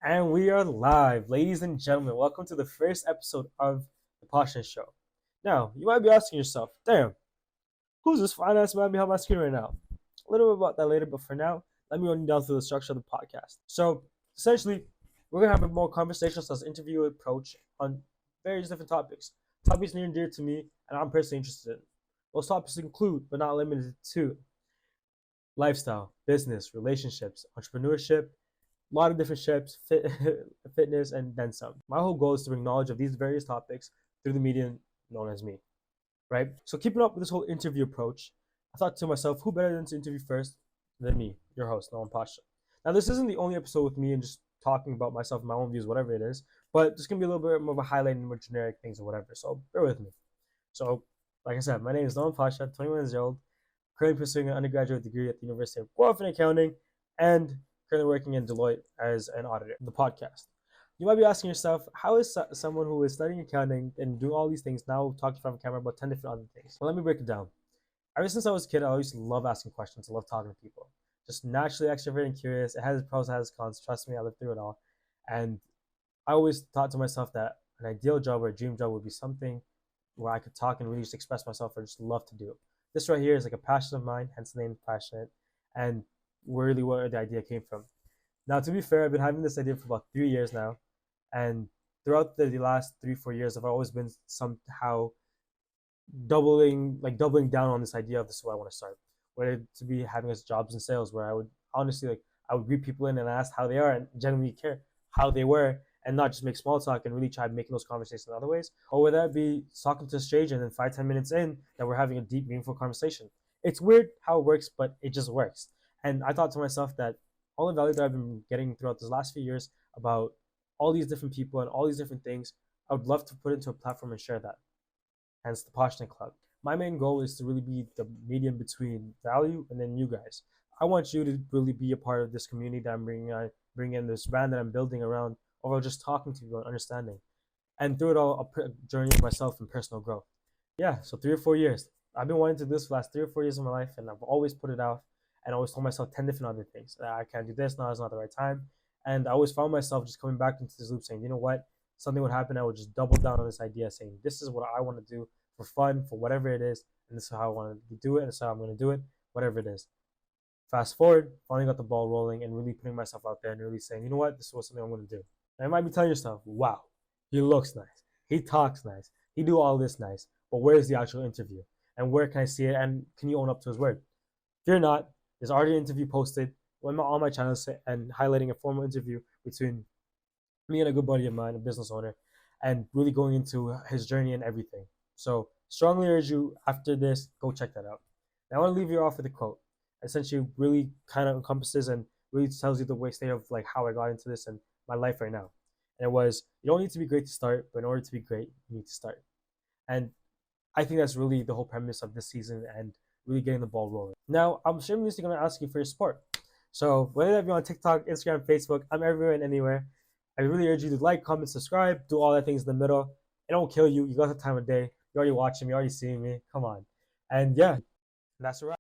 And we are live, ladies and gentlemen. Welcome to the first episode of the Pashanite Show. Now, you might be asking yourself, damn, who's this finance man behind my screen right now? A little bit about that later, but for now, let me run you down through the structure of the podcast. So, essentially, we're going to have a more conversational slash interview approach on various different topics. Topics near and dear to me, and I'm personally interested in. Those topics include, but not limited to, lifestyle, business, relationships, entrepreneurship, a lot of different ships, fitness, and then some. My whole goal is to bring knowledge of these various topics through the medium known as me, right? So keeping up with this whole interview approach, I thought to myself, who better than to interview first than me, your host, Nouman Pasha. Now, this isn't the only episode with me and just talking about myself, my own views, whatever it is, but there's going to be a little bit more of a highlight and more generic things or whatever, so bear with me. So, like I said, my name is Nouman Pasha, 21 years old, currently pursuing an undergraduate degree at the University of Guelph in accounting, and currently working in Deloitte as an auditor. The podcast. You might be asking yourself, how is someone who is studying accounting and doing all these things now talking from camera about 10 different other things? Well, let me break it down. Ever since I was a kid, I always loved asking questions. I love talking to people. Just naturally extroverted and curious. It has its pros, it has its cons. Trust me, I lived through it all. And I always thought to myself that an ideal job or a dream job would be something where I could talk and really just express myself or just love to do. This right here is like a passion of mine, hence the name Passionate, and really where the idea came from. Now, to be fair, I've been having this idea for about 3 years now, and throughout the last 3, 4 years, I've always been somehow doubling down on this idea of this is what I want to start. Whether to be having as jobs in sales, where I would honestly I would greet people in and ask how they are and genuinely care how they were, and not just make small talk and really try making those conversations in other ways, or whether that be talking to a stranger and then 5-10 minutes in that we're having a deep, meaningful conversation. It's weird how it works, but it just works. And I thought to myself that all the value that I've been getting throughout these last few years about all these different people and all these different things, I would love to put into a platform and share that. Hence the Pashanite Club. My main goal is to really be the medium between value and then you guys. I want you to really be a part of this community that I'm bringing in this brand that I'm building around overall just talking to you and understanding. And through it all, a journey of myself and personal growth. Yeah, so 3 or 4 years. I've been wanting to do this for the last 3 or 4 years of my life, and I've always put it off and always told myself 10 different other things. I can't do this, now is not the right time. And I always found myself just coming back into this loop saying, you know what? Something would happen, I would just double down on this idea saying, this is what I want to do for fun, for whatever it is, and this is how I want to do it, and this is how I'm going to do it, whatever it is. Fast forward, finally got the ball rolling and really putting myself out there and really saying, you know what, this is something I'm going to do. And you might be telling yourself, wow, he looks nice, he talks nice, he do all this nice, but where's the actual interview? And where can I see it? And can you own up to his word? Fear not, there's already an interview posted on my channel and highlighting a formal interview between me and a good buddy of mine, a business owner, and really going into his journey and everything. So strongly urge you after this, go check that out. Now I want to leave you off with a quote. Essentially, really kind of encompasses and really tells you the way state of like how I got into this and my life right now. And it was, you don't need to be great to start, but in order to be great, you need to start. And I think that's really the whole premise of this season and really getting the ball rolling. Now, I'm shamelessly going to ask you for your support. So whether that be on TikTok, Instagram, Facebook, I'm everywhere and anywhere. I really urge you to like, comment, subscribe, do all that things in the middle. It don't kill you. You got the time of day. You're already watching me, you're already seeing me. Come on. And yeah, that's a wrap.